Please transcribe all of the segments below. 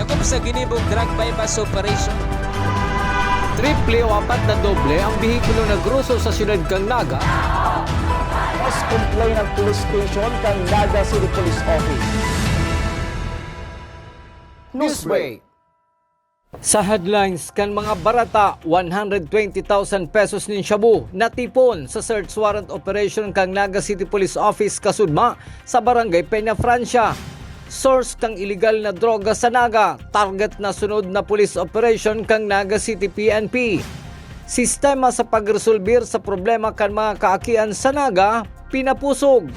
sakop sa ginibong drug bypass operation. Triple o apat na doble ang bihikulo na gruso sa siyudad kang Naga. Mas complain ng police station kang Naga City Police Office. Newsbreak. Sa headlines kan mga barata, 120,000 pesos nin shabu natipon sa search warrant operation kang Naga City Police Office kasudma sa Barangay Peña Francia. Source kang illegal na droga sa Naga, target na sunod na police operation kang Naga City PNP. Sistema sa pagresolbir sa problema kan mga kaakian sa Naga, pinapusog.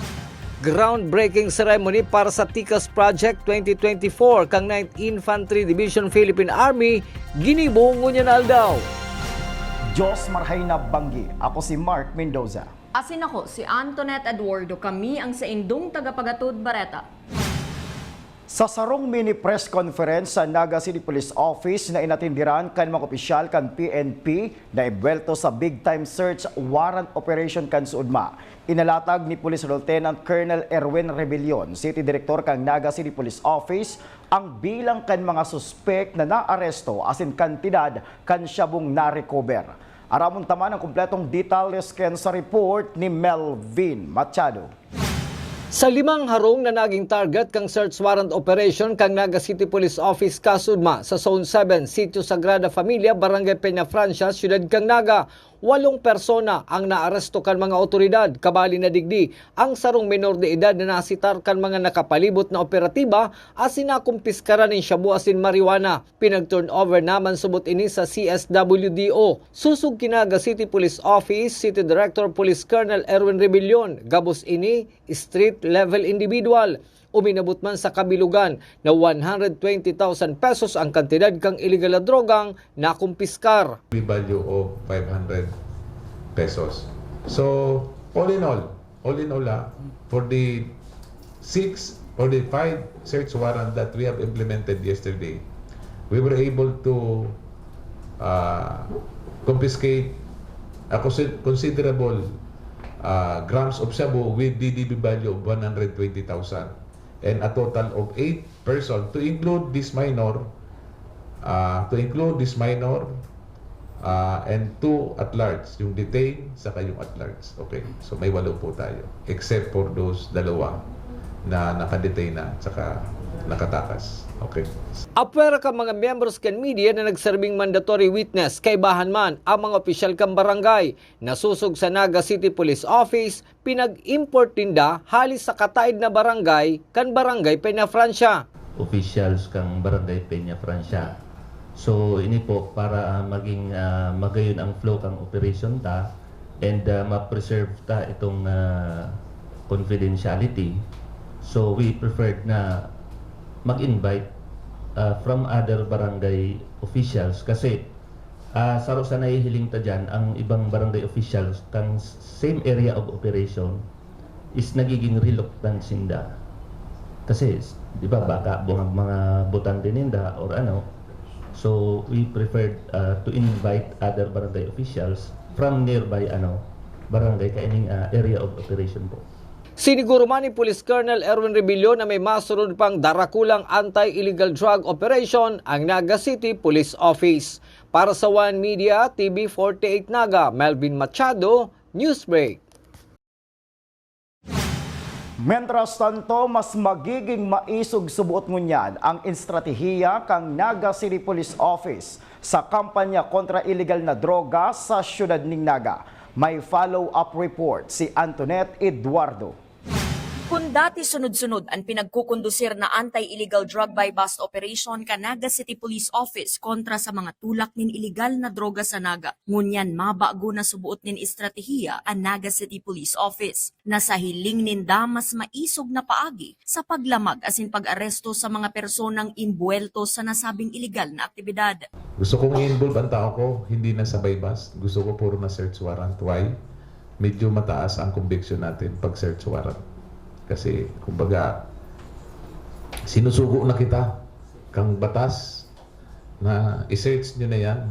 Groundbreaking ceremony para sa TICAS Project 2024 kang 9th Infantry Division Philippine Army, ginibong ngunyan aldaw. Diyos marhay na banggi. Ako si Mark Mendoza. Asin ako si Antoinette Eduardo, kami ang sa indong tagapagatud Bareta. Sa sarong mini press conference sa Naga City Police Office na inatindiran kan mga opisyal kan PNP na ibuelto sa big time search warrant operation kan Suudma. Inalatag ni Police Lieutenant Colonel Erwin Rebellion, City Director kang Naga City Police Office, ang bilang kan mga suspek na naaresto asin kantidad kan siyabong na-recover. Aramon taman ang kumpletong details ken sa report ni Melvin Machado. Sa 5 harong na naging target kang search warrant operation kang Naga City Police Office kasudma sa Zone 7, Sitio Sagrada Familia, Barangay Peña Francia, Siyudad kang Naga. 8 persona ang naaresto kan mga otoridad, kabali na digdi ang sarong menor de edad na nasitar kan mga nakapalibot na operatiba asin nakumpiskara nin shabu asin marijuana. Pinag-turnover naman subot ini sa CSWDO. Susug Naga City Police Office, City Director Police Colonel Erwin Rebellion, gabos ini street level individual. Uminabot man sa kabilugan na 120,000 pesos ang kantidad kang illegal na drogang nakumpiskar. Value of 500 pesos. So, all in all, for the 5 search warrant that we have implemented yesterday, we were able to confiscate a considerable grams of shabu with DDB value of 120,000. And a total of 8 persons to include this minor, and 2 at large, yung detained saka yung at large. Okay, so may 8 po tayo, except for those dalawa na nakadetain na saka nakatakas. Okay. Apwera ka mga members kan media na nagserbing mandatory witness kay bahan man ang mga opisyal kang barangay. Nasusog sa Naga City Police Office, pinag-import tinda halis sa kataid na barangay kan Barangay Peña Francia. Officials kang Barangay Peña Francia. So ini po para maging magayon ang flow kang operation ta and ma-preserve ta itong confidentiality. So we preferred na mag-invite from other barangay officials kasi saro sa nahihiling ta dyan, ang ibang barangay officials kang same area of operation is nagiging reluctant sinda. Kasi, di ba, baka buong mga butante ninda or ano. So, we preferred to invite other barangay officials from nearby barangay kaining area of operation po. Siniguro man ni Police Colonel Erwin Rebellion na may masunod pang darakulang anti-illegal drug operation ang Naga City Police Office. Para sa One Media, TV48 Naga, Melvin Machado, Newsbreak. Mentras tanto, mas magiging maisog subuot ngunyan ang estratehiya kang Naga City Police Office sa kampanya kontra illegal na droga sa siyudad ning Naga. May follow-up report si Antoinette Eduardo. Kung dati sunod-sunod ang pinagkukondusir na anti-illegal drug buy-bust operation ka Naga City Police Office kontra sa mga tulak nin illegal na droga sa Naga, ngunyan mabago na subuot nin estratehiya ang Naga City Police Office. Nasa hiling ninda mas maisog na paagi sa paglamag asin pag-aresto sa mga personang inbuelto sa nasabing illegal na aktibidad. Gusto kong i-involve ang tao ko, hindi na sa buy-bust. Gusto ko puro na search warrant. Why? Medyo mataas ang conviction natin pag search warrant. Kasi, kumbaga, sinusugo na kita kang batas na i-search nyo na yan.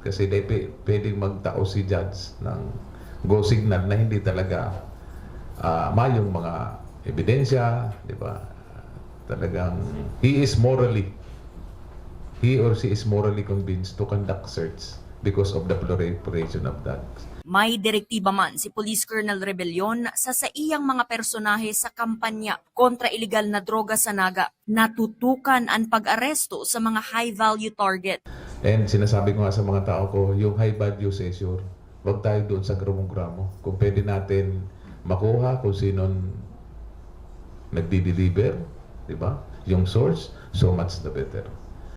Kasi pwedeng magtao si judge ng go signal na hindi talaga mayong mga ebidensya, di ba? Talagang, he is morally he or she is morally convinced to conduct search because of the proliferation of drugs. May direktiba man si Police Colonel Rebellion sa iyang mga personahe sa kampanya kontra iligal na droga sa Naga. Natutukan ang pag-aresto sa mga high-value target. And sinasabi ko nga sa mga tao ko, yung high value seizure, wag tayo doon sa gramo-gramo. Kung pwede natin makuha kung sinong nagdi-deliver, di ba? Yung source, so much the better.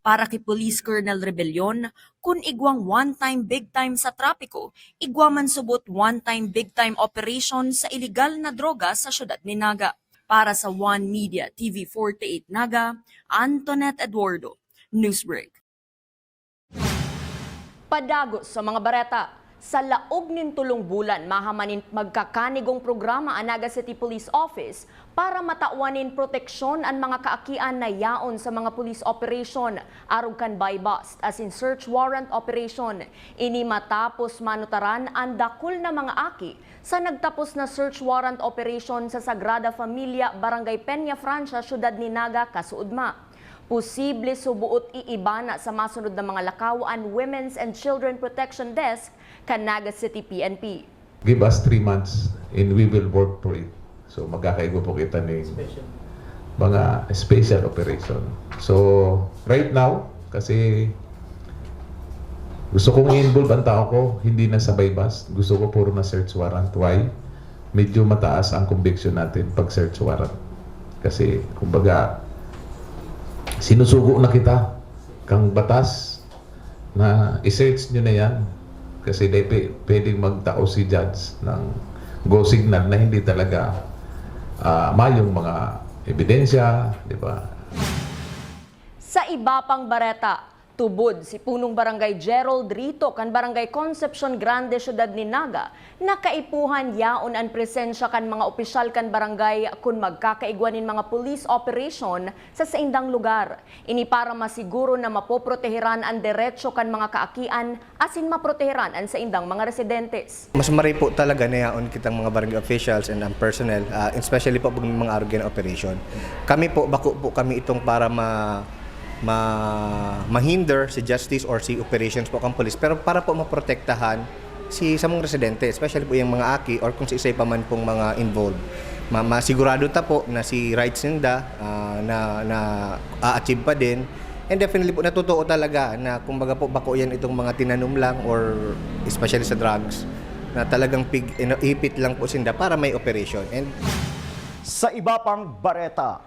Para kay Police Colonel Rebellion, kung igwang one-time big-time sa trapiko, igwaman subot one-time big-time operation sa iligal na droga sa syudad ni Naga. Para sa One Media TV 48 Naga, Antoinette Eduardo, Newsbreak. Padagos sa mga bareta. Sa laog nin tulong bulan, mahamanin magkakanigong programa ang Naga City Police Office para matauanin proteksyon ang mga kaakian na yaon sa mga police operation arog kan buy bust as in search warrant operation. Ini matapos manutaran ang dakul na mga aki sa nagtapos na search warrant operation sa Sagrada Familia, Barangay Peña Francia, Syudad ni Naga, Kasuudma. Posible subuot iibana sa masunod na mga lakaw ang Women's and Children Protection Desk kan Naga City PNP. Give us 3 months and we will work for it. So magkakaigo po kita ng mga special operation. So right now, kasi gusto kong i-involve ang tao ko, hindi na sabay bust. Gusto ko puro na search warrant. Why? Medyo mataas ang conviction natin pag search warrant. Kasi kumbaga, sinusugo na kita kang batas na i-search nyo na yan kasi pwedeng magtao si judge ng go signal na hindi talaga mayong mga ebidensya, di ba? Sa iba pang bareta, tubod si punong barangay Gerald Rito kan barangay Concepcion Grande, Syudad ni Naga, nakaipuhan yaon ang presensya kan mga opisyal kan barangay kung magkakaigwanin mga police operation sa saindang lugar. Ini para masiguro na mapoproteheran ang diretsyo kan mga kaakian asin maproteheran ang saindang mga residentes. Mas maray po talaga na yaon kitang mga barangay officials and ang personnel, especially po pag mga argan operation. Kami po, bako po kami itong para mahinder si justice or si operations po kang police, pero para po maprotektahan si sa mga residente, especially po yung mga aki or kung sa isa pa man pong mga involved. Masigurado ta po na si rights nila na a-achieve pa din, and definitely po natutuo talaga na kumbaga po bako yan itong mga tinanom lang or especially sa drugs na talagang ipit lang po sinda para may operation. And Sa iba pang bareta,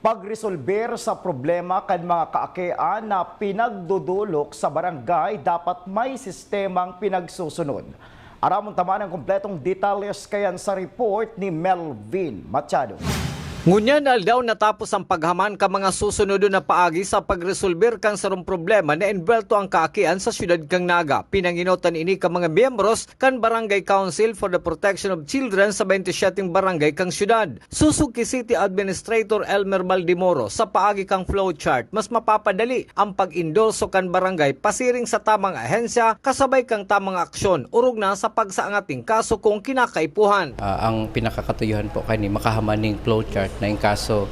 pagresolber sa problema kan mga kaakian na pinagdudulok sa barangay, dapat may sistemang pinagsusunod. Aramon taman ang kompletong detalles kayan sa report ni Melvin Machado. Ngunyan aldaw natapos ang paghaman ka mga susunod na paagi sa pagresolber kang sarong problema na envelto ang kaakian sa syudad kang Naga. Pinanginotan ini ka mga miyembros kan Barangay Council for the Protection of Children sa 27 barangay kang syudad. Susuki City Administrator Elmer Maldimoro sa paagi kang flowchart, mas mapapadali ang pag-endorso kan barangay pasiring sa tamang ahensya kasabay kang tamang aksyon urog na sa pagsaangating kaso kung kinakaipuhan. Ang pinakakatuyuhan po kani makahamaning flowchart na in kaso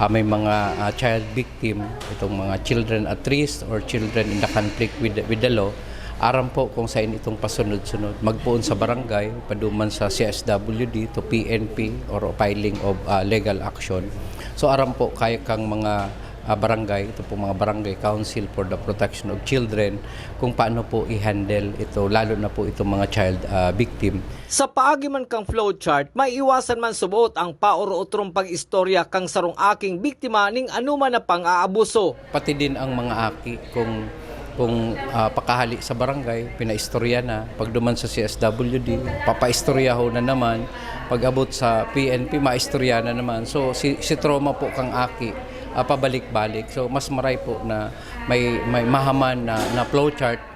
may mga child victim, itong mga children at risk or children in the conflict with the law, aram po kung saan itong pasunod-sunod. Magpuon sa barangay, paduman sa CSWD to PNP or filing of legal action. So aram po kaya kang mga barangay, ito po mga Barangay Council for the Protection of Children, kung paano po i-handle ito, lalo na po itong mga child victim. Sa paagi man kang flowchart, may iwasan man subuot ang pauro-utrong pag-istorya kang sarong aking biktima ning anuman na pang-aabuso. Pati din ang mga aki kung pakahali sa barangay, pinaistorya na. Pag duman sa CSWD, papaistoryaho na naman. Pag abot sa PNP, maistorya na naman. So si trauma po kang aki, pabalik-balik. So mas maray po na may mahaman na flowchart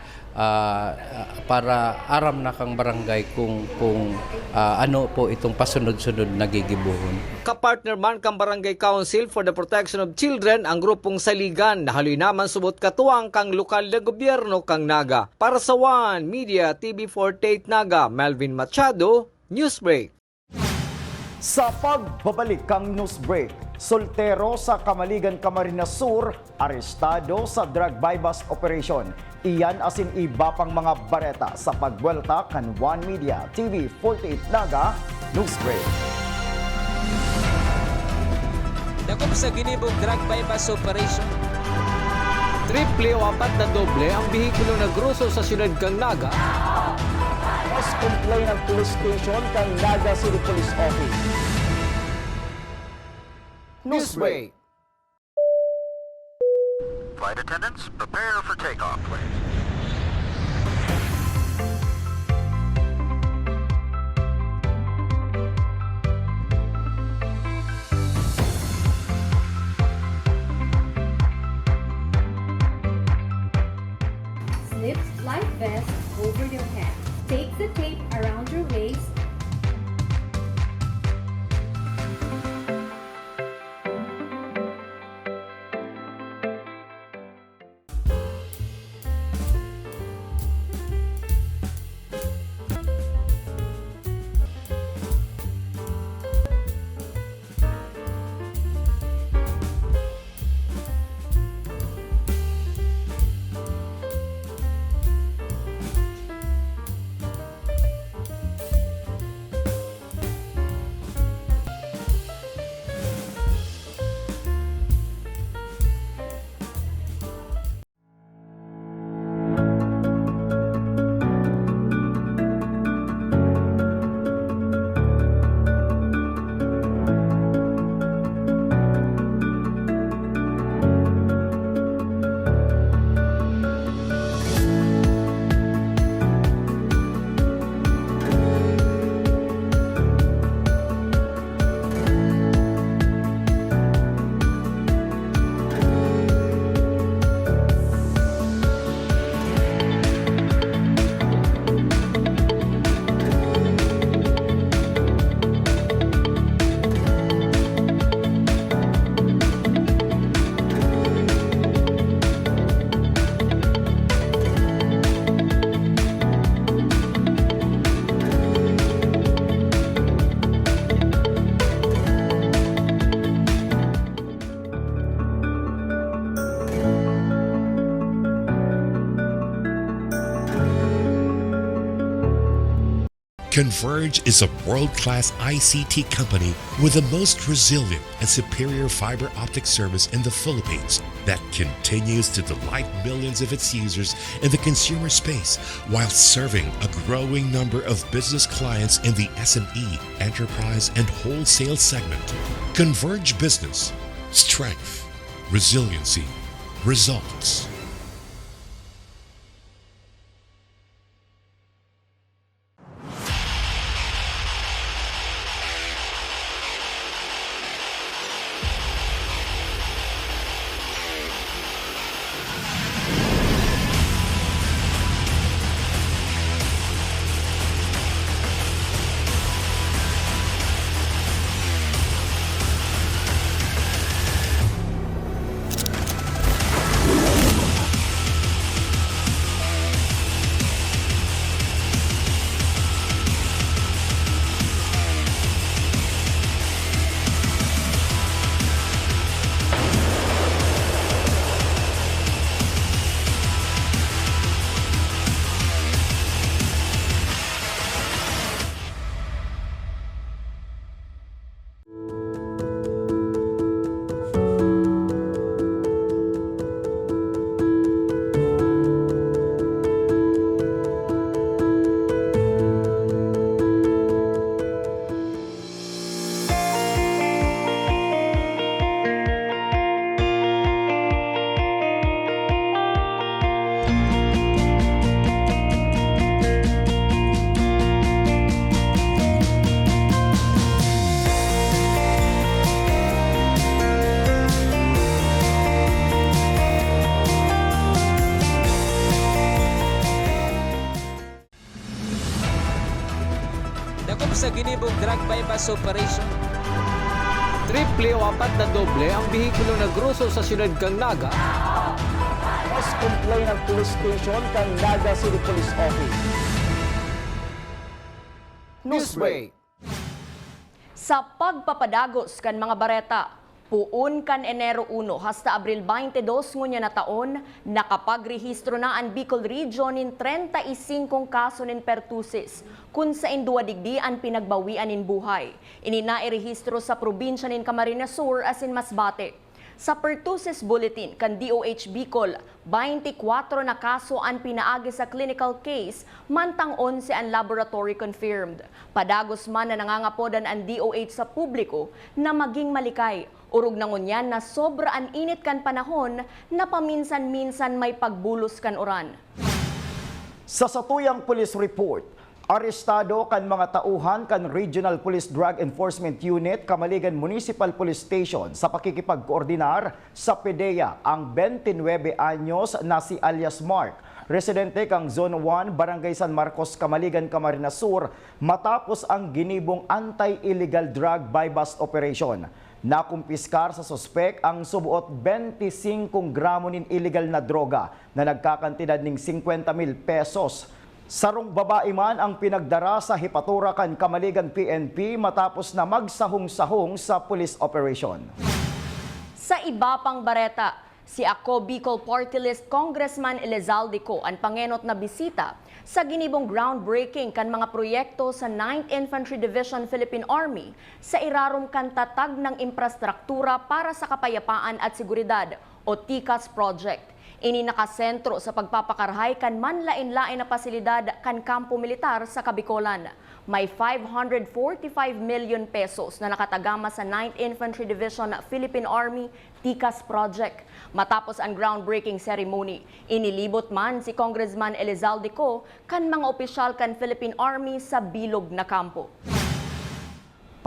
para aram na kang barangay kung ano po itong pasunod-sunod na gigibuhon. Kapartner man kang Barangay Council for the Protection of Children ang grupong Saligan na haloy naman subot katuwang kang lokal na gobyerno kang Naga. Para sa One Media TV 48 Naga, Melvin Machado, Newsbreak. Sa pagbabalik kang news break, soltero sa Kamaligan, Camarines Sur, arestado sa drug buy-bust operation. Iyan asin iba pang mga bareta sa pagbuelta kan One Media TV 48 Naga News Break. Dakop sa ginibog drug bypass operation. Triple o apat na doble ang bihikulo na gruso sa siyudad kang Naga. Mas complain ng police station kang Naga City Police Office. News Break. Flight attendants, prepare for takeoff, please. Slip life vest over your head. Take the tape around your waist. Converge is a world-class ICT company with the most resilient and superior fiber optic service in the Philippines that continues to delight millions of its users in the consumer space while serving a growing number of business clients in the SME, enterprise, and wholesale segment. Converge Business. Strength. Resiliency. Results. Dakop sa ginibog drug bypass operation. Triple o apat na doble ang bihikulo na gruso sa siyudad kang Naga. Mas complain ng police station kang Naga City Police Office. News Break. Sa pagpapadagos kan mga bareta, puun kan Enero 1 hasta Abril 22 ngunya na taon, nakapagrehistro na ang Bicol Region in 35 kaso nin pertusis, kung sa indua digdi ang pinagbawian in buhay. Ininairehistro sa probinsya nin Camarines Sur asin Masbate. Sa pertusis bulletin kan DOH Bicol, 24 na kaso ang pinaagi sa clinical case, mantang 11 ang laboratory confirmed. Padagos man na nangangapodan ang DOH sa publiko na maging malikay. Urog na ngunyan na sobra ang init kan panahon na paminsan-minsan may pagbulos kan oran. Sa satuyang police report, arestado kan mga tauhan kan Regional Police Drug Enforcement Unit Kamaligan Municipal Police Station sa pakikipagkoordinar sa PDEA ang 29 anyos na si alias Mark, residente kang Zone 1, Barangay San Marcos, Kamaligan, Camarines Sur, matapos ang ginibong anti-illegal drug buy-bust operation. Nakumpiskar sa suspek ang subuot 25 gramo nin illegal na droga na nagkakantidad ning 50,000 pesos. Sarong babae man ang pinagdara sa Hipatura kan Kamaligan PNP matapos na magsahong-sahong sa police operation. Sa iba pang bareta, si Ako Bicol Party List Congressman Elizalde Co ang pangenot na bisita sa ginibong groundbreaking kan mga proyekto sa 9th Infantry Division Philippine Army sa irarom kan tatag ng infrastruktura para sa kapayapaan at seguridad o TICAS project. Ini nakasentro sa pagpapakarhay kan manlain-lain na pasilidad kan kampo militar sa Kabikolan. May 545 million pesos na nakatagama sa 9th Infantry Division Philippine Army TICAS project. Matapos ang groundbreaking ceremony, inilibot man si Congressman Elizalde Co kan mga opisyal kan Philippine Army sa bilog na kampo.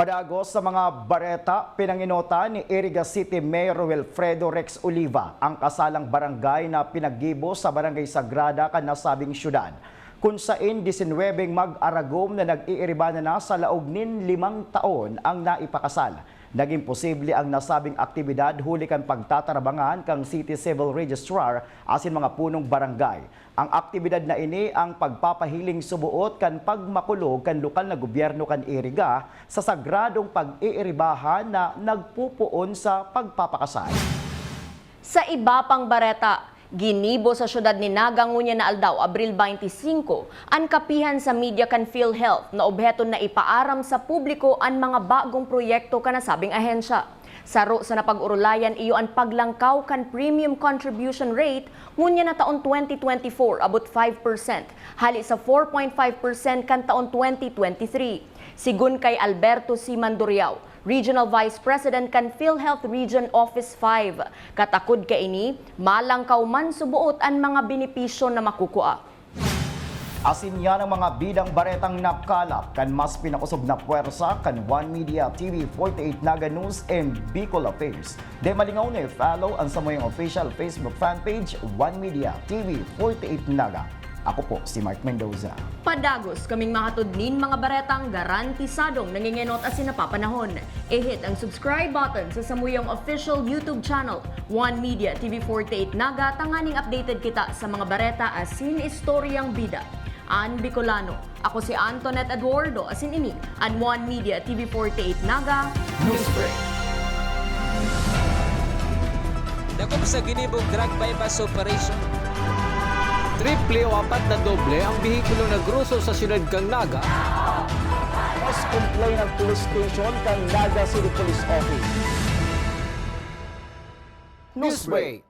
Padagos sa mga bareta, pinanginota ni Iriga City Mayor Wilfredo Rex Oliva ang kasalang barangay na pinaggibo sa Barangay Sagrada kan nasabing syudad. Kung sain 19 mag-aragom na nag-iiribana na sa laog nin 5 taon ang naipakasal. Naging posible ang nasabing aktibidad huli kan pagtatarabangan kang City Civil Registrar asin mga punong barangay. Ang aktibidad na ini ang pagpapahiling subuot kan pagmakulog kan lokal na gobyerno kan Iriga sa sagradong pag-iiribahan na nagpupuon sa pagpapakasal. Sa iba pang bareta, ginibo sa syudad ni Nagangunya na aldaw, Abril 25, ang kapihan sa media kan PhilHealth na obheto na ipaaram sa publiko ang mga bagong proyekto kanasabing ahensya. Saro sa napag-urulayan iyo ang paglangkaw kan premium contribution rate ngunya na taon 2024 abot 5%, hali sa 4.5% kan taon 2023. Sigun kay Alberto C. Manduriao, Regional Vice President kan PhilHealth Region Office 5. Katakod ka ini, malangkaw man subuot ang mga benepisyo na makukuha. Asin yan ang mga bidang baretang nakalap kan mas pinakusog na puwersa kan One Media TV 48 Naga News and Bicol Affairs. De malingaw na i-follow ang sa moyong official Facebook fanpage One Media TV 48 Naga. Ako po si Mark Mendoza. Padagos kaming makatudnin mga baretang garantisadong nangingenot asin napapanahon. I-hit ang subscribe button sa samuyang official YouTube channel, One Media TV 48 Naga, tanganing updated kita sa mga bareta asin istoryang bida. An Bicolano, ako si Antoinette Eduardo asin ini, an One Media TV 48 Naga News Break. Dakop sa ginibong drug bypass operation. Triple o 4 na doble ang bihikulo na gruso sa siyudad kang Naga. Mas complain ng police station kang Naga City Police Office. Newsbreak.